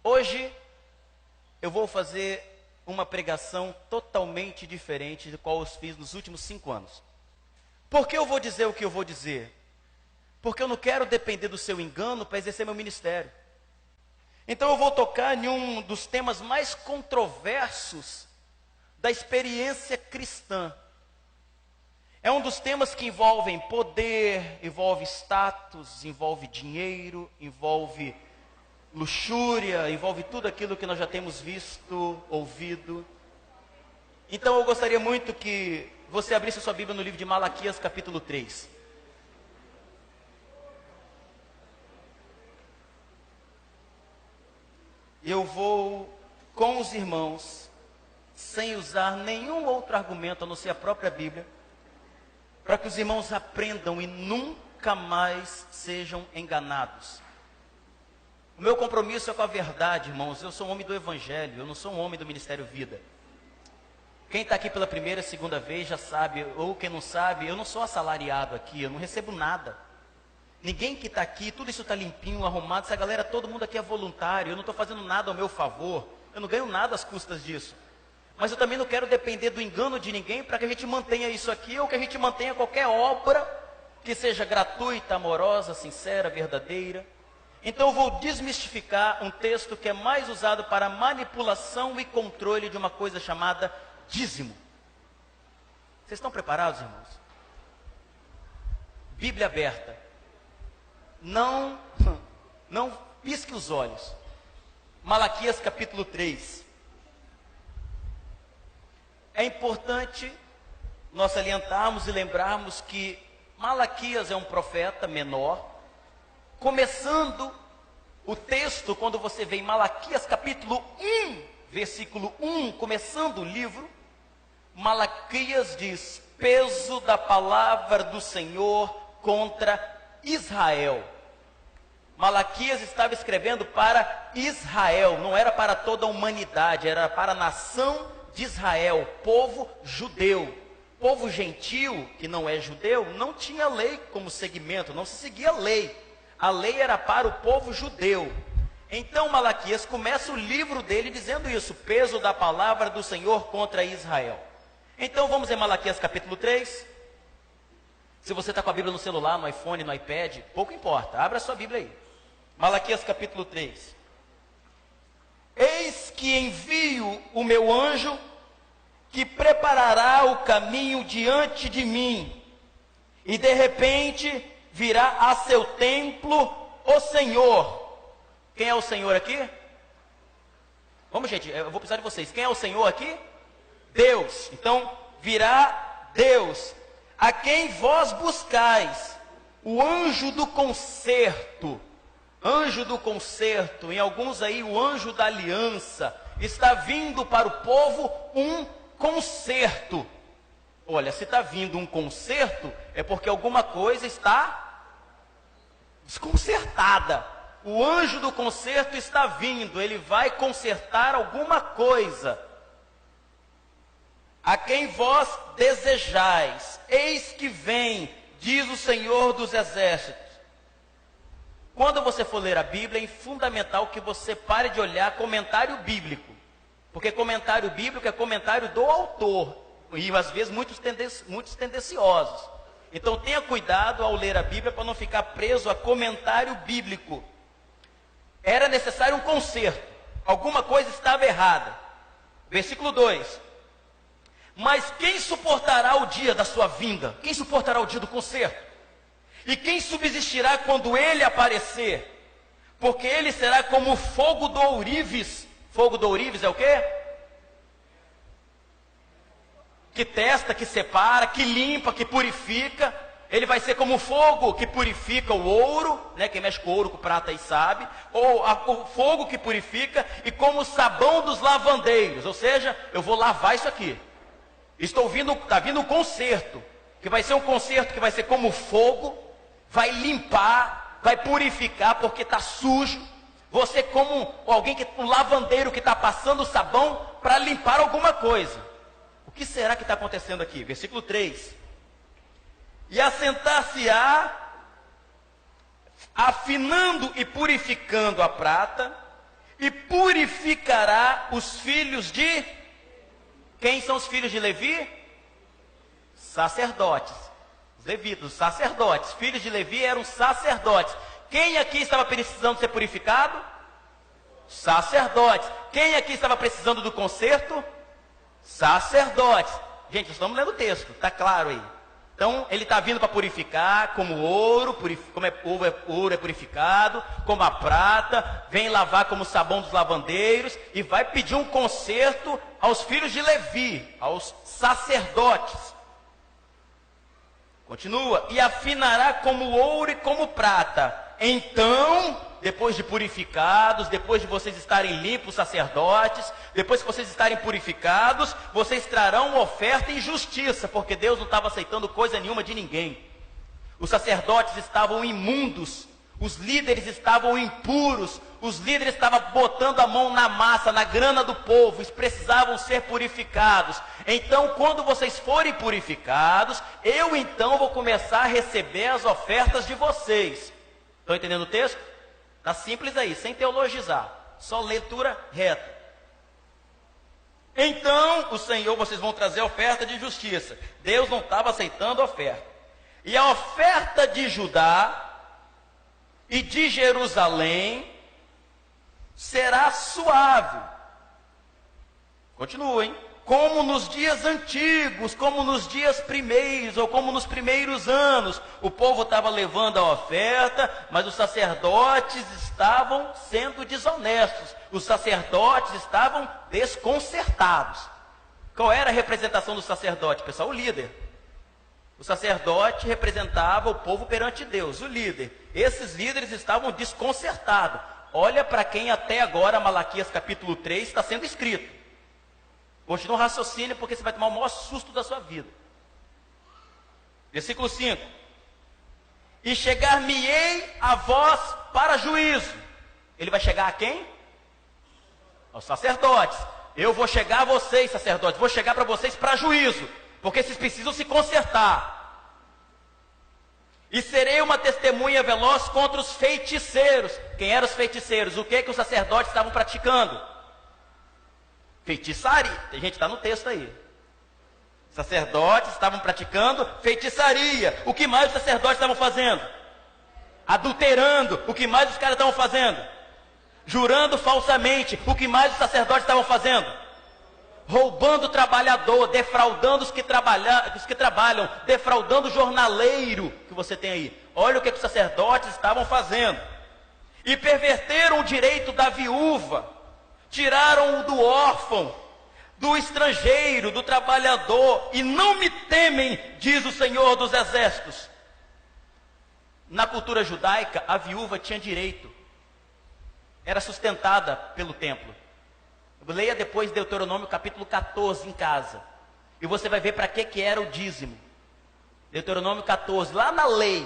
Hoje eu vou fazer uma pregação totalmente diferente do qual eu fiz nos últimos 5 anos. Por que eu vou dizer o que eu vou dizer? Porque eu não quero depender do seu engano para exercer meu ministério. Então eu vou tocar em um dos temas mais controversos da experiência cristã. É um dos temas que envolvem poder, envolve status, envolve dinheiro, envolve luxúria, envolve tudo aquilo que nós já temos visto, ouvido. Então eu gostaria muito que você abrisse sua Bíblia no livro de Malaquias, capítulo 3. Eu vou com os irmãos, sem usar nenhum outro argumento a não ser a própria Bíblia, para que os irmãos aprendam e nunca mais sejam enganados. O meu compromisso é com a verdade, irmãos. Eu sou um homem do Evangelho, eu não sou um homem do Ministério Vida. Quem está aqui pela primeira, segunda vez já sabe, ou quem não sabe, eu não sou assalariado aqui, eu não recebo nada. Ninguém que está aqui, tudo isso está limpinho, arrumado, essa galera, todo mundo aqui é voluntário, eu não estou fazendo nada ao meu favor, eu não ganho nada às custas disso. Mas eu também não quero depender do engano de ninguém para que a gente mantenha isso aqui, ou que a gente mantenha qualquer obra que seja gratuita, amorosa, sincera, verdadeira. Então eu vou desmistificar um texto que é mais usado para manipulação e controle de uma coisa chamada dízimo. Vocês estão preparados, irmãos? Bíblia aberta. Não pisque os olhos. Malaquias capítulo 3. É importante nós salientarmos e lembrarmos que Malaquias é um profeta menor. Começando o texto, quando você vê em Malaquias capítulo 1, versículo 1, começando o livro, Malaquias diz: peso da palavra do Senhor contra Israel. Malaquias estava escrevendo para Israel, não era para toda a humanidade, era para a nação de Israel, povo judeu. Povo gentil, que não é judeu, não tinha lei como segmento, não se seguia lei. A lei era para o povo judeu. Então Malaquias começa o livro dele dizendo isso: peso da palavra do Senhor contra Israel. Então vamos em Malaquias capítulo 3. Se você está com a Bíblia no celular, no iPhone, no iPad, pouco importa, abra a sua Bíblia aí. Malaquias capítulo 3. Eis que envio o meu anjo, que preparará o caminho diante de mim, e de repente virá a seu templo o Senhor. Quem é o Senhor aqui? Vamos, gente, eu vou precisar de vocês. Quem é o Senhor aqui? Deus. Então, virá Deus, a quem vós buscais, o anjo do concerto. Anjo do concerto, em alguns aí o anjo da aliança. Está vindo para o povo um concerto. Olha, se está vindo um concerto, é porque alguma coisa está desconcertada. O anjo do concerto está vindo, ele vai consertar alguma coisa. A quem vós desejais, eis que vem, diz o Senhor dos Exércitos. Quando você for ler a Bíblia, é fundamental que você pare de olhar comentário bíblico. Porque comentário bíblico é comentário do autor. E às vezes muitos tendenciosos. Então tenha cuidado ao ler a Bíblia para não ficar preso a comentário bíblico. Era necessário um conserto. Alguma coisa estava errada. Versículo 2. Mas quem suportará o dia da sua vinda? Quem suportará o dia do conserto? E quem subsistirá quando ele aparecer? Porque ele será como fogo do ourives. Fogo do ourives é o quê? Que testa, que separa, que limpa, que purifica. Ele vai ser como fogo que purifica o ouro, né? Quem mexe com ouro, com prata aí sabe. Ou o fogo que purifica, e como o sabão dos lavandeiros. Ou seja, eu vou lavar isso aqui. Está vindo um concerto, que vai ser um concerto que vai ser como fogo, vai limpar, vai purificar, porque está sujo. Você como um lavandeiro que está passando sabão para limpar alguma coisa. O que será que está acontecendo aqui? Versículo 3. E assentar-se-á, afinando e purificando a prata, e purificará os filhos de... Quem são os filhos de Levi? Sacerdotes. Os levitas, os sacerdotes. Filhos de Levi eram sacerdotes. Quem aqui estava precisando ser purificado? Sacerdotes. Quem aqui estava precisando do conserto? Sacerdotes. Gente, estamos lendo o texto, está claro aí. Então, ele está vindo para purificar, como ouro, ouro é purificado, como a prata, vem lavar como o sabão dos lavandeiros, e vai pedir um conserto aos filhos de Levi, aos sacerdotes. Continua, e afinará como ouro e como prata. Então, depois de purificados, depois de vocês estarem limpos, sacerdotes, depois que vocês estarem purificados, vocês trarão oferta em justiça, porque Deus não estava aceitando coisa nenhuma de ninguém. Os sacerdotes estavam imundos, os líderes estavam impuros, os líderes estavam botando a mão na massa, na grana do povo, eles precisavam ser purificados. Então, quando vocês forem purificados, eu então vou começar a receber as ofertas de vocês. Estão entendendo o texto? Está simples aí, sem teologizar, só leitura reta. Então, o Senhor, vocês vão trazer a oferta de justiça. Deus não estava aceitando a oferta. E a oferta de Judá e de Jerusalém será suave. Continuem. Como nos dias antigos, como nos dias primeiros, ou como nos primeiros anos, o povo estava levando a oferta, mas os sacerdotes estavam sendo desonestos, os sacerdotes estavam desconcertados. Qual era a representação do sacerdote, pessoal? O líder. O sacerdote representava o povo perante Deus, o líder. Esses líderes estavam desconcertados. Olha para quem até agora, Malaquias capítulo 3, está sendo escrito. Continua o raciocínio, porque você vai tomar o maior susto da sua vida. Versículo 5. E chegar-me-ei a vós para juízo. Ele vai chegar a quem? Aos sacerdotes. Eu vou chegar a vocês, sacerdotes, vou chegar para vocês para juízo, porque vocês precisam se consertar. E serei uma testemunha veloz contra os feiticeiros. Quem eram os feiticeiros? O que os sacerdotes estavam praticando? Feitiçaria. Tem gente que está no texto aí. Sacerdotes estavam praticando feitiçaria. O que mais os sacerdotes estavam fazendo? Adulterando. O que mais os caras estavam fazendo? Jurando falsamente. O que mais os sacerdotes estavam fazendo? Roubando o trabalhador, defraudando os que trabalham, defraudando o jornaleiro que você tem aí. Olha o que os sacerdotes estavam fazendo. E perverteram o direito da viúva. Tiraram-o do órfão, do estrangeiro, do trabalhador, e não me temem, diz o Senhor dos Exércitos. Na cultura judaica, a viúva tinha direito, era sustentada pelo templo. Leia depois Deuteronômio capítulo 14 em casa, e você vai ver para que era o dízimo. Deuteronômio 14, lá na lei.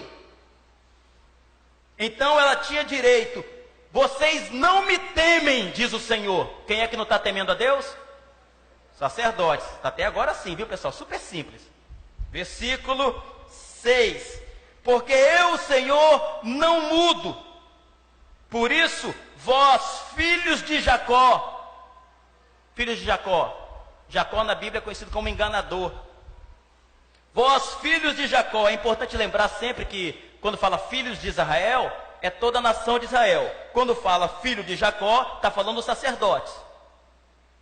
Então ela tinha direito. Vocês não me temem, diz o Senhor. Quem é que não está temendo a Deus? Sacerdotes. Está até agora sim, viu pessoal? Super simples. Versículo 6. Porque eu, Senhor, não mudo. Por isso, vós, filhos de Jacó. Filhos de Jacó. Jacó na Bíblia é conhecido como enganador. Vós, filhos de Jacó. É importante lembrar sempre que quando fala filhos de Israel, é toda a nação de Israel. Quando fala filho de Jacó, está falando dos sacerdotes.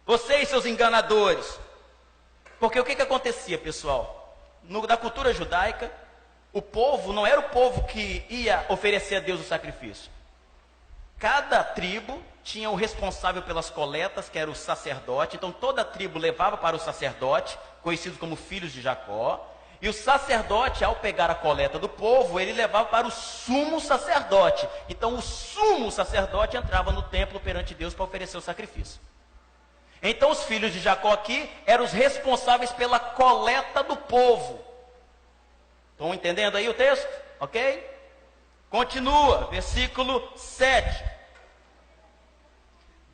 Vocês, seus enganadores. Porque o que acontecia, pessoal? Da cultura judaica, o povo não era o povo que ia oferecer a Deus o sacrifício. Cada tribo tinha o responsável pelas coletas, que era o sacerdote. Então toda a tribo levava para o sacerdote, conhecido como filhos de Jacó. E o sacerdote, ao pegar a coleta do povo, ele levava para o sumo sacerdote. Então o sumo sacerdote entrava no templo perante Deus para oferecer o sacrifício. Então os filhos de Jacó aqui eram os responsáveis pela coleta do povo. Estão entendendo aí o texto? Ok? Continua, versículo 7.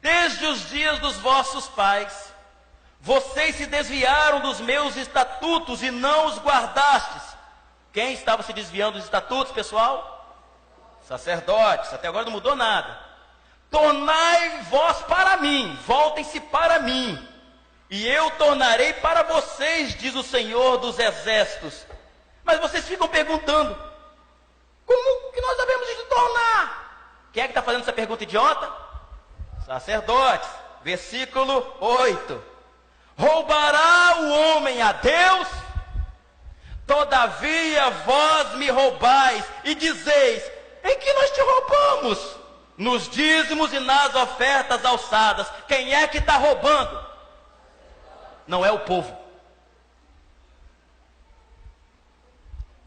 Desde os dias dos vossos pais, vocês se desviaram dos meus estatutos e não os guardastes. Quem estava se desviando dos estatutos, pessoal? Sacerdotes. Até agora não mudou nada. Tornai vós voltem-se para mim, e eu tornarei para vocês, diz o Senhor dos Exércitos. Mas vocês ficam perguntando, como que nós devemos nos tornar? Quem é que está fazendo essa pergunta idiota? Sacerdotes. Versículo 8. Roubará o homem a Deus? Todavia vós me roubais e dizeis, em que nós te roubamos? Nos dízimos e nas ofertas alçadas. Quem é que está roubando? Não é o povo.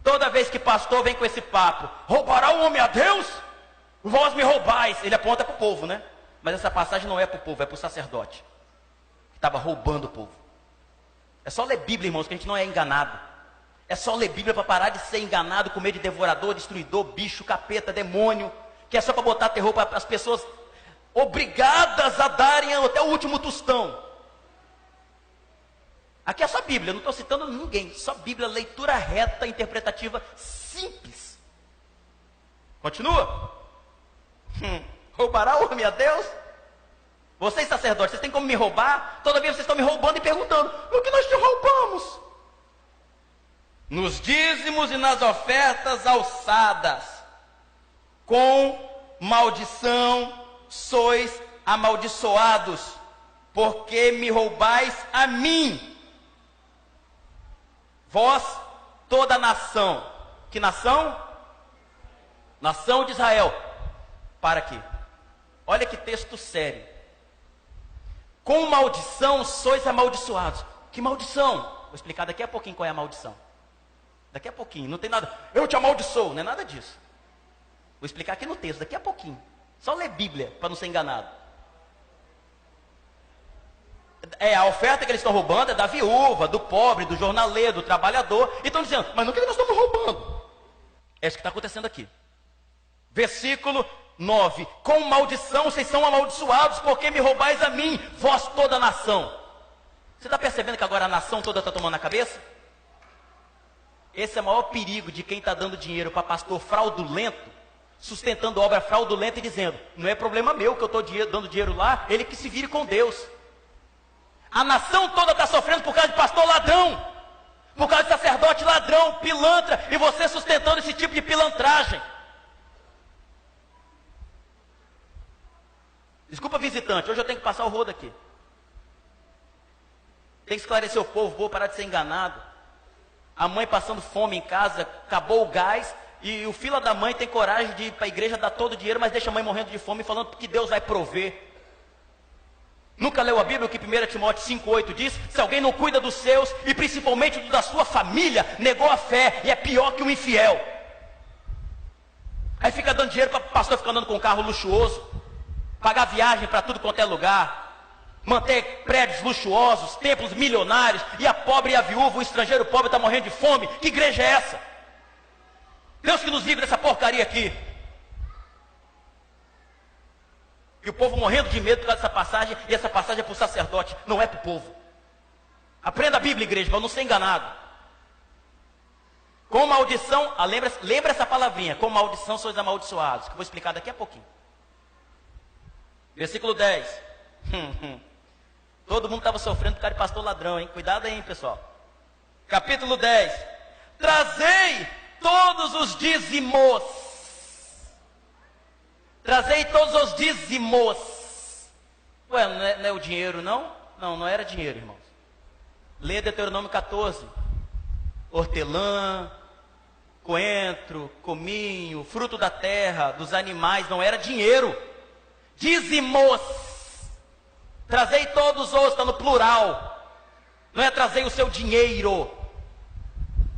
Toda vez que pastor vem com esse papo, roubará o homem a Deus? Vós me roubais. Ele aponta para o povo, né? Mas essa passagem não é para o povo, é para o sacerdote, que estava roubando o povo. É só ler Bíblia, irmãos, que a gente não é enganado. É só ler Bíblia para parar de ser enganado com medo de devorador, destruidor, bicho, capeta, demônio, que é só para botar terror para as pessoas obrigadas a darem até o último tostão. Aqui é só Bíblia, não estou citando ninguém, só Bíblia, leitura reta, interpretativa, simples. Continua. Roubará o homem a Deus? Vocês sacerdotes, vocês têm como me roubar? Todavia vocês estão me roubando e perguntando, o que nós te roubamos? Nos dízimos e nas ofertas alçadas, com maldição sois amaldiçoados, porque me roubais a mim. Vós, toda a nação. Que nação? Nação de Israel. Para aqui. Olha que texto sério. Com maldição sois amaldiçoados. Que maldição? Vou explicar daqui a pouquinho qual é a maldição. Daqui a pouquinho, não tem nada. Eu te amaldiçoo, não é nada disso. Vou explicar aqui no texto, daqui a pouquinho. Só ler Bíblia, para não ser enganado. A oferta que eles estão roubando é da viúva, do pobre, do jornaleiro, do trabalhador. E estão dizendo, mas não que nós estamos roubando. É isso que está acontecendo aqui. Versículo 9. Com maldição vocês são amaldiçoados, porque me roubais a mim, vós toda a nação. Você está percebendo que agora a nação toda está tomando a cabeça? Esse é o maior perigo de quem está dando dinheiro para pastor fraudulento, sustentando obra fraudulenta e dizendo, não é problema meu que eu estou dando dinheiro lá, ele que se vire com Deus. A nação toda está sofrendo por causa de pastor ladrão, por causa de sacerdote ladrão, pilantra, e você sustentando esse tipo de pilantragem. Desculpa, visitante, hoje eu tenho que passar o rodo aqui. Tem que esclarecer o povo, vou parar de ser enganado. A mãe passando fome em casa, acabou o gás, e o filho da mãe tem coragem de ir para a igreja dar todo o dinheiro, mas deixa a mãe morrendo de fome, falando que Deus vai prover. Nunca leu a Bíblia, o que 1 Timóteo 5,8 diz? Se alguém não cuida dos seus, e principalmente do da sua família, negou a fé, e é pior que um infiel. Aí fica dando dinheiro para o pastor ficar andando com um carro luxuoso, pagar viagem para tudo quanto é lugar, manter prédios luxuosos, templos milionários, e a pobre e a viúva, o estrangeiro pobre está morrendo de fome. Que igreja é essa? Deus que nos livre dessa porcaria aqui. E o povo morrendo de medo por causa dessa passagem, e essa passagem é para o sacerdote, não é para o povo. Aprenda a Bíblia, igreja, para não ser enganado. Com maldição, lembra essa palavrinha, com maldição sois amaldiçoados, que eu vou explicar daqui a pouquinho. Versículo 10. Todo mundo estava sofrendo por causa de pastor ladrão, hein? Cuidado aí, hein, pessoal. Capítulo 10. Trazei todos os dízimos. Trazei todos os dízimos. Ué, não é o dinheiro, não? Não era dinheiro, irmãos. Lê Deuteronômio 14. Hortelã, coentro, cominho, fruto da terra, dos animais, não era dinheiro. Dízimos. Trazei todos os, está no plural. Não é trazei o seu dinheiro.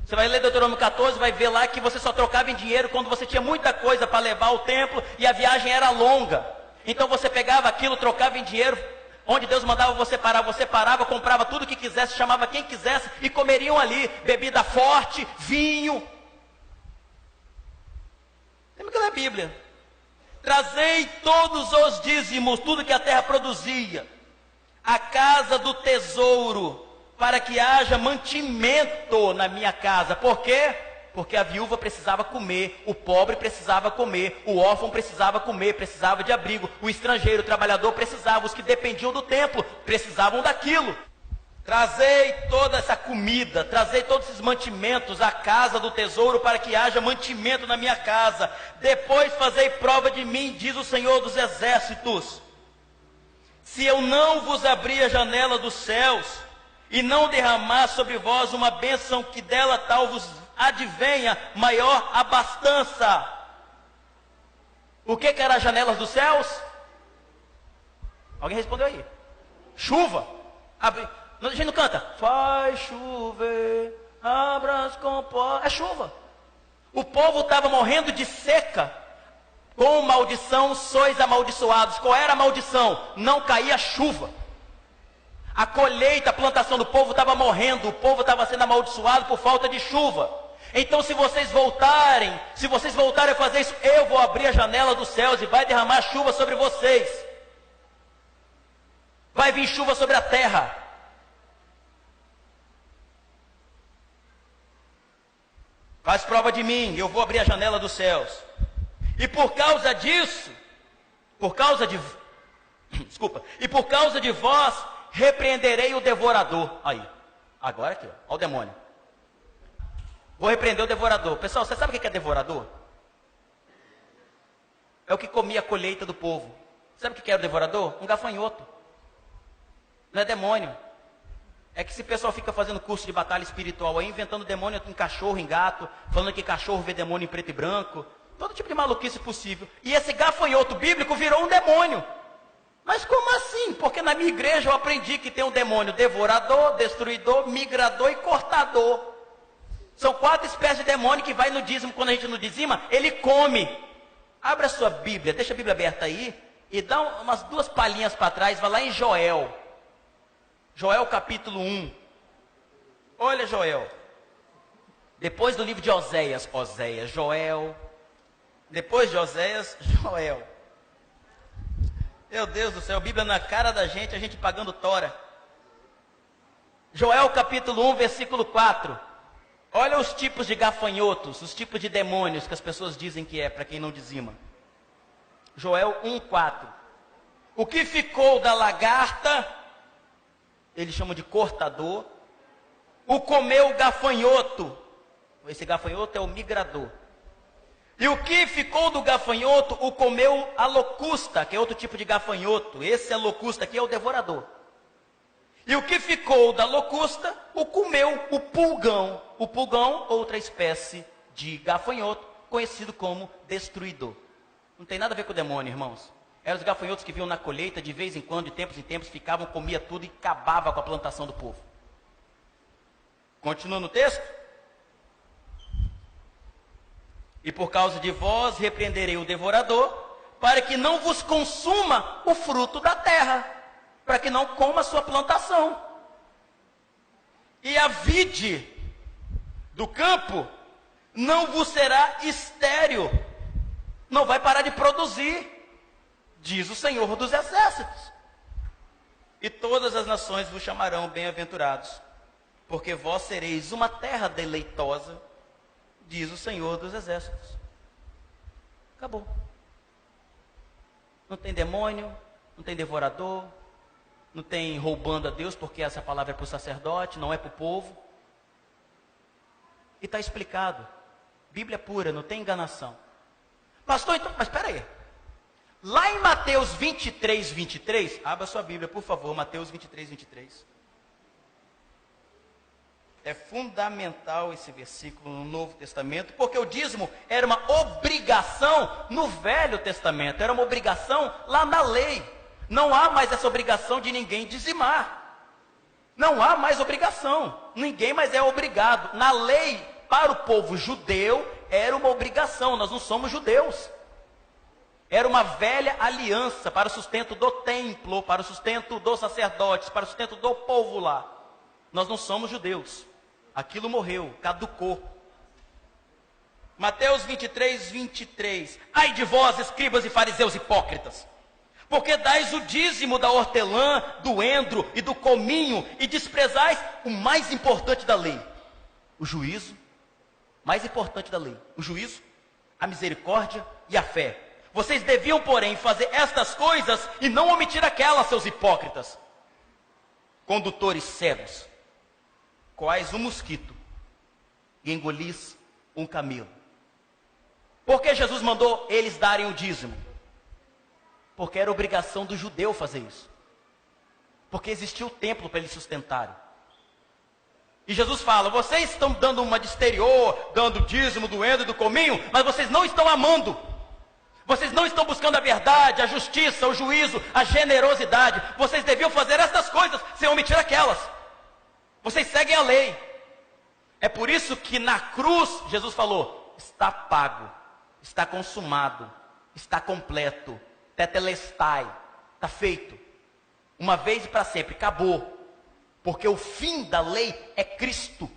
Você vai ler Deuteronômio 14, vai ver lá que você só trocava em dinheiro quando você tinha muita coisa para levar ao templo e a viagem era longa. Então você pegava aquilo, trocava em dinheiro, onde Deus mandava você parava, comprava tudo o que quisesse, chamava quem quisesse e comeriam ali, bebida forte, vinho. Lembra que ler a Bíblia? Trazei todos os dízimos, tudo que a terra produzia, a casa do tesouro, para que haja mantimento na minha casa. Por quê? Porque a viúva precisava comer, o pobre precisava comer, o órfão precisava comer, precisava de abrigo, o estrangeiro, o trabalhador precisava, os que dependiam do templo precisavam daquilo. Trazei toda essa comida, trazei todos esses mantimentos à casa do tesouro, para que haja mantimento na minha casa. Depois fazei prova de mim, diz o Senhor dos Exércitos, se eu não vos abrir a janela dos céus, e não derramar sobre vós uma bênção, que dela tal vos advenha maior abastança. O que era as janelas dos céus? Alguém respondeu aí? Chuva. A gente não canta, faz chover, abra as comportas. É chuva. O povo estava morrendo de seca. Com maldição sois amaldiçoados. Qual era a maldição? Não caía chuva. A colheita, a plantação do povo estava morrendo. O povo estava sendo amaldiçoado por falta de chuva. Então se vocês voltarem a fazer isso, eu vou abrir a janela dos céus e vai derramar chuva sobre vocês. Vai vir chuva sobre a terra. Faz prova de mim, eu vou abrir a janela dos céus. E por causa disso, e por causa de vós, repreenderei o devorador. Aí, agora aqui, ó, olha o demônio. Vou repreender o devorador. Pessoal, você sabe o que é devorador? É o que comia a colheita do povo. Sabe o que era o devorador? Um gafanhoto. Não é demônio. É que esse pessoal fica fazendo curso de batalha espiritual aí, inventando demônio em cachorro, em gato, falando que cachorro vê demônio em preto e branco, todo tipo de maluquice possível. E esse gafanhoto bíblico virou um demônio. Mas como assim? Porque na minha igreja eu aprendi que tem um demônio devorador, destruidor, migrador e cortador. São 4 espécies de demônio que vai no dízimo. Quando a gente não dizima, ele come. Abra a sua Bíblia, deixa a Bíblia aberta aí, e dá umas 2 palhinhas para trás, vai lá em Joel. Joel capítulo 1. Olha Joel. Depois do livro de Oséias, Joel. Depois de Oséias, Joel. Meu Deus do céu, Bíblia na cara da gente, a gente pagando tora. Joel capítulo 1, versículo 4. Olha os tipos de gafanhotos, os tipos de demônios que as pessoas dizem que é, para quem não dizima. Joel 1, 4. O que ficou da lagarta, eles chamam de cortador, o comeu o gafanhoto. Esse gafanhoto é o migrador. E o que ficou do gafanhoto, o comeu a locusta, que é outro tipo de gafanhoto. Esse é locusta aqui, é o devorador. E o que ficou da locusta, o comeu o pulgão. O pulgão, outra espécie de gafanhoto, conhecido como destruidor. Não tem nada a ver com o demônio, irmãos. Eram os gafanhotos que vinham na colheita, de vez em quando, de tempos em tempos, ficavam, comia tudo e acabava com a plantação do povo. Continua no texto. E por causa de vós repreenderei o devorador, para que não vos consuma o fruto da terra, para que não coma a sua plantação. E a vide do campo não vos será estéril, não vai parar de produzir, diz o Senhor dos Exércitos. E todas as nações vos chamarão bem-aventurados, porque vós sereis uma terra deleitosa, diz o Senhor dos Exércitos. Acabou. Não tem demônio, não tem devorador, não tem roubando a Deus, porque essa palavra é para o sacerdote, não é para o povo. E está explicado. Bíblia pura, não tem enganação. Pastor, então, mas espera aí. Lá em Mateus 23, 23, abra sua Bíblia, por favor, Mateus 23, 23. É fundamental esse versículo no Novo Testamento, porque o dízimo era uma obrigação no Velho Testamento, era uma obrigação lá na lei. Não há mais essa obrigação de ninguém dizimar. Não há mais obrigação. Ninguém mais é obrigado. Na lei, para o povo judeu, era uma obrigação. Nós não somos judeus. Era uma velha aliança para o sustento do templo, para o sustento dos sacerdotes, para o sustento do povo lá. Nós não somos judeus. Aquilo morreu, caducou. Mateus 23, 23. Ai de vós, escribas e fariseus hipócritas, porque dais o dízimo da hortelã, do endro e do cominho, e desprezais o mais importante da lei, o juízo mais importante da lei: o juízo, a misericórdia e a fé. Vocês deviam, porém, fazer estas coisas e não omitir aquelas, seus hipócritas. Condutores cegos, coais um mosquito e engolis um camelo. Por que Jesus mandou eles darem o dízimo? Porque era obrigação do judeu fazer isso. Porque existia o templo para eles sustentarem. E Jesus fala: vocês estão dando uma de exterior, dando o dízimo, doendo e do cominho, mas vocês não estão amando. Vocês não estão buscando a verdade, a justiça, o juízo, a generosidade. Vocês deviam fazer estas coisas sem omitir aquelas. Vocês seguem a lei. É por isso que na cruz Jesus falou: está pago, está consumado, está completo, tetelestai, está feito. Uma vez e para sempre, acabou. Porque o fim da lei é Cristo,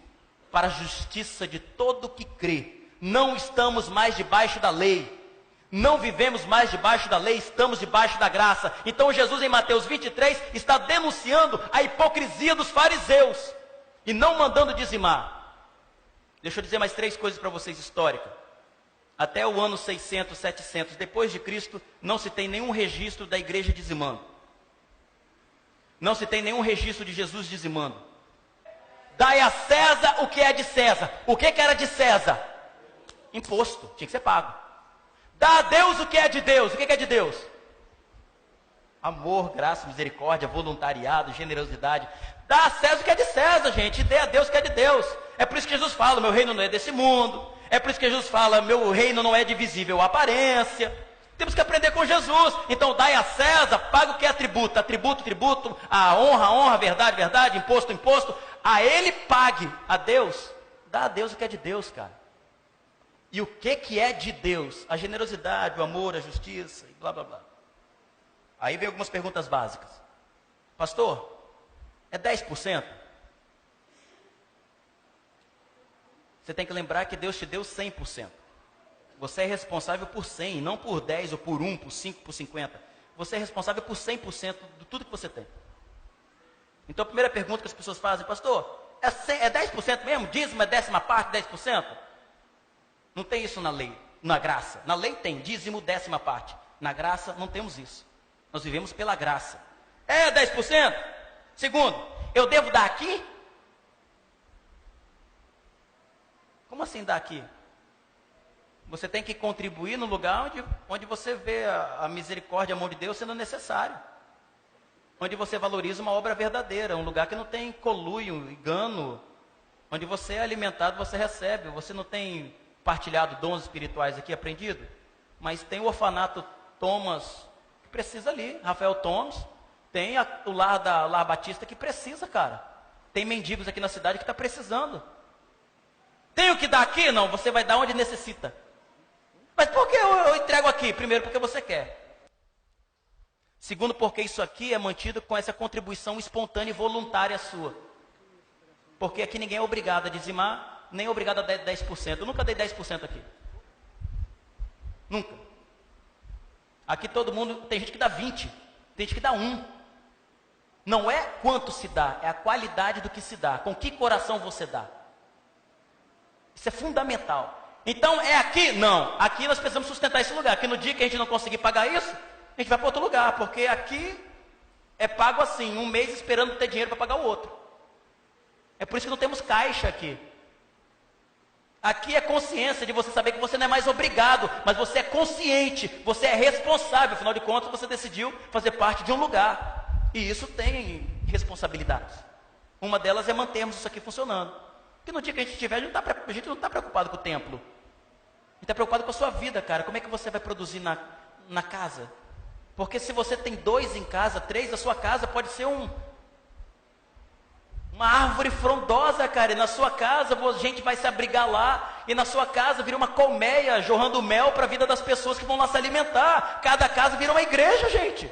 para a justiça de todo que crê. Não estamos mais debaixo da lei. Não vivemos mais debaixo da lei, estamos debaixo da graça. Então Jesus em Mateus 23 está denunciando a hipocrisia dos fariseus e não mandando dizimar. Deixa eu dizer mais 3 coisas para vocês históricas. Até o ano 600, 700 depois de Cristo, não se tem nenhum registro da igreja dizimando. Não se tem nenhum registro de Jesus dizimando. Dai a César o que é de César. O que era de César? Imposto, tinha que ser pago. Dá a Deus o que é de Deus. O que é de Deus? Amor, graça, misericórdia, voluntariado, generosidade. Dá a César o que é de César, gente. E dê a Deus o que é de Deus. É por isso que Jesus fala: meu reino não é desse mundo. É por isso que Jesus fala: meu reino não é de visível aparência. Temos que aprender com Jesus. Então dai a César, paga o que é tributo. Tributo, a honra, verdade, imposto, a ele pague. A Deus, dá a Deus o que é de Deus, cara. E o que é de Deus? A generosidade, o amor, a justiça, e blá, blá, blá. Aí vem algumas perguntas básicas. Pastor, é 10%? Você tem que lembrar que Deus te deu 100%. Você é responsável por 100, não por 10, ou por 1, por 5, por 50. Você é responsável por 100% de tudo que você tem. Então a primeira pergunta que as pessoas fazem: pastor, é 10% mesmo? Dízimo é 10ª parte, 10%? Não tem isso na lei, na graça. Na lei tem dízimo, 10ª parte. Na graça não temos isso. Nós vivemos pela graça. É 10%? Segundo, eu devo dar aqui? Como assim dar aqui? Você tem que contribuir no lugar onde você vê a misericórdia, a mão de Deus sendo necessário. Onde você valoriza uma obra verdadeira. Um lugar que não tem conluio, engano. Onde você é alimentado, você recebe. Você não tem partilhado dons espirituais aqui, aprendido? Mas tem o orfanato Thomas, que precisa ali. Rafael Thomas. Tem o lar da Lar Batista, que precisa, cara. Tem mendigos aqui na cidade que está precisando. Tem o que dar aqui? Não, você vai dar onde necessita. Mas por que eu entrego aqui? Primeiro, porque você quer. Segundo, porque isso aqui é mantido com essa contribuição espontânea e voluntária sua. Porque aqui ninguém é obrigado a dizimar, nem obrigado a dar 10%. Eu nunca dei 10% aqui. Nunca. Aqui todo mundo, tem gente que dá 20%, tem gente que dá 1%. Não é quanto se dá, é a qualidade do que se dá. Com que coração você dá. Isso é fundamental. Então é aqui? Não. Aqui nós precisamos sustentar esse lugar. Aqui no dia que a gente não conseguir pagar isso, a gente vai para outro lugar. Porque aqui é pago assim, um mês esperando ter dinheiro para pagar o outro. É por isso que não temos caixa aqui. Aqui é consciência de você saber que você não é mais obrigado, mas você é consciente, você é responsável. Afinal de contas, você decidiu fazer parte de um lugar. E isso tem responsabilidades. Uma delas é mantermos isso aqui funcionando. Porque no dia que a gente estiver, a gente não está preocupado com o templo. A gente está preocupado com a sua vida, cara. Como é que você vai produzir na casa? Porque se você tem 2 em casa, 3, a sua casa pode ser uma árvore frondosa, cara. E na sua casa, a gente vai se abrigar lá. E na sua casa vira uma colmeia, jorrando mel para a vida das pessoas que vão lá se alimentar. Cada casa vira uma igreja, gente.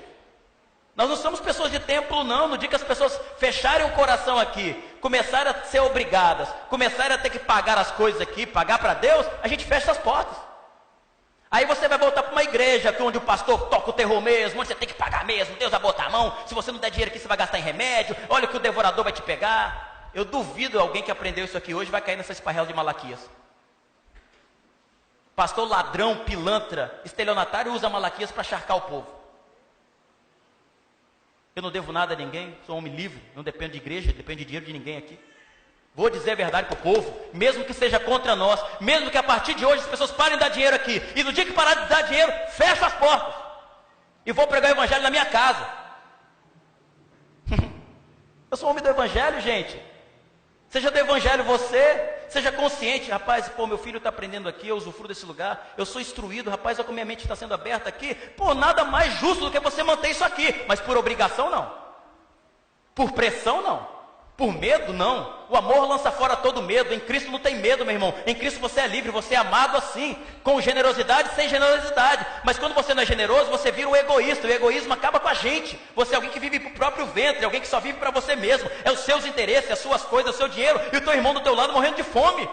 Nós não somos pessoas de templo, não. No dia que as pessoas fecharem o coração aqui, começarem a ser obrigadas, começarem a ter que pagar as coisas aqui, pagar para Deus, a gente fecha as portas. Aí você vai voltar para uma igreja onde o pastor toca o terror mesmo, onde você tem que pagar mesmo, Deus vai botar a mão, se você não der dinheiro aqui, você vai gastar em remédio, olha que o devorador vai te pegar. Eu duvido alguém que aprendeu isso aqui hoje vai cair nessa esparrela de Malaquias. Pastor ladrão, pilantra, estelionatário usa Malaquias para charcar o povo. Eu não devo nada a ninguém, sou homem livre, não dependo de igreja, dependo de dinheiro de ninguém aqui. Vou dizer a verdade para o povo, mesmo que seja contra nós, mesmo que a partir de hoje as pessoas parem de dar dinheiro aqui, e no dia que parar de dar dinheiro, fecho as portas, e vou pregar o evangelho na minha casa. Eu sou homem do evangelho, gente. Seja do evangelho você, seja consciente, rapaz, pô, meu filho está aprendendo aqui, eu usufruo desse lugar, eu sou instruído, rapaz, olha como minha mente está sendo aberta aqui, pô, nada mais justo do que você manter isso aqui, mas por obrigação não, por pressão não, por medo não. O amor lança fora todo medo. Em Cristo não tem medo, meu irmão. Em Cristo você é livre, você é amado assim, com generosidade, sem generosidade. Mas quando você não é generoso, você vira um egoísta. O egoísmo acaba com a gente. Você é alguém que vive para o próprio ventre, alguém que só vive para você mesmo. É os seus interesses, as suas coisas, o seu dinheiro, e o teu irmão do teu lado morrendo de fome.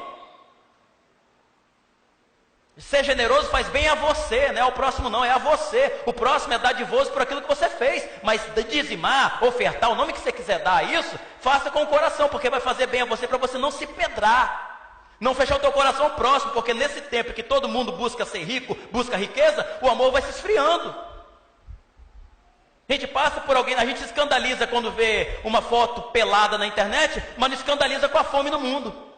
Ser generoso faz bem a você, não é ao próximo não, é a você. O próximo é dadivoso por aquilo que você fez. Mas dizimar, ofertar, o nome que você quiser dar a isso, faça com o coração, porque vai fazer bem a você, para você não se pedrar. Não fechar o teu coração ao próximo, porque nesse tempo que todo mundo busca ser rico, busca riqueza, o amor vai se esfriando. A gente passa por alguém, a gente se escandaliza quando vê uma foto pelada na internet, mas não escandaliza com a fome no mundo.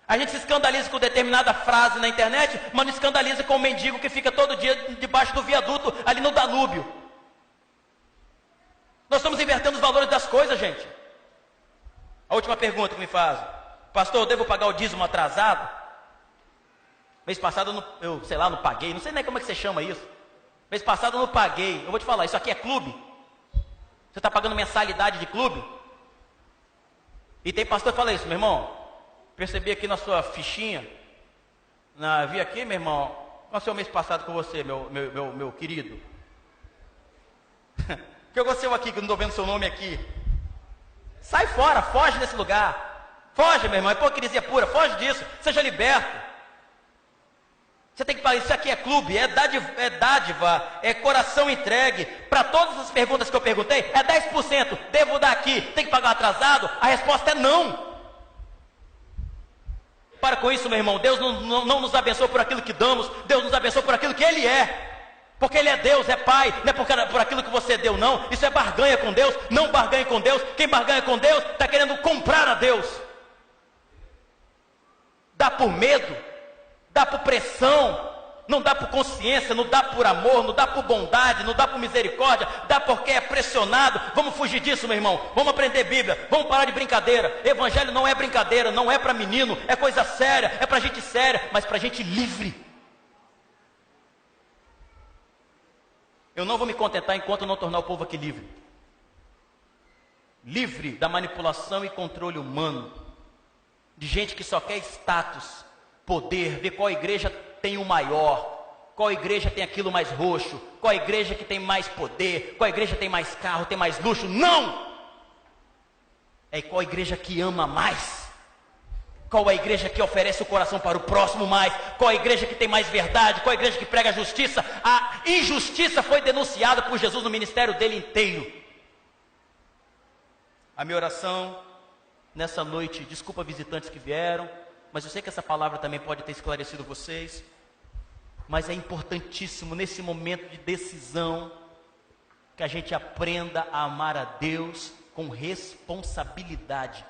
A gente se escandaliza com determinada frase na internet, mas não escandaliza com o mendigo que fica todo dia debaixo do viaduto, ali no Danúbio. Nós estamos invertendo os valores das coisas, gente. A última pergunta que me fazem: pastor, eu devo pagar o dízimo atrasado? Mês passado eu não paguei, não sei nem como é que você chama isso. Mês passado eu não paguei. Eu vou te falar, isso aqui é clube? Você está pagando mensalidade de clube? E tem pastor que fala isso, meu irmão. Percebi aqui na sua fichinha, vi aqui, meu irmão, qual aconteceu o mês passado com você, meu querido? Que eu gostei aqui, que eu não estou vendo seu nome aqui. Sai fora, foge desse lugar. Foge, meu irmão, é hipocrisia pura, foge disso, seja liberto. Você tem que falar, isso aqui é clube, é dádiva, é coração entregue. Para todas as perguntas que eu perguntei, é 10%, devo dar aqui, tem que pagar atrasado? A resposta é não. Para com isso, meu irmão. Deus não nos abençoa por aquilo que damos, Deus nos abençoa por aquilo que Ele é. Porque Ele é Deus, é Pai, não é por aquilo que você deu, não. Isso é barganha com Deus, não barganhe com Deus. Quem barganha com Deus está querendo comprar a Deus. Dá por medo, dá por pressão, não dá por consciência, não dá por amor, não dá por bondade, não dá por misericórdia, dá porque é pressionado. Vamos fugir disso, meu irmão. Vamos aprender Bíblia, vamos parar de brincadeira. Evangelho não é brincadeira, não é para menino, é coisa séria, é para gente séria, mas para gente livre. Eu não vou me contentar enquanto não tornar o povo aqui livre. Livre da manipulação e controle humano, de gente que só quer status, poder, ver qual igreja tem o maior, qual igreja tem aquilo mais roxo, qual igreja que tem mais poder, qual igreja tem mais carro, tem mais luxo. Não! É qual igreja que ama mais, qual a igreja que oferece o coração para o próximo mais, qual a igreja que tem mais verdade, qual a igreja que prega a justiça. A injustiça foi denunciada por Jesus no ministério dele inteiro. A minha oração nessa noite, desculpa visitantes que vieram, mas eu sei que essa palavra também pode ter esclarecido vocês. Mas é importantíssimo nesse momento de decisão que a gente aprenda a amar a Deus com responsabilidade.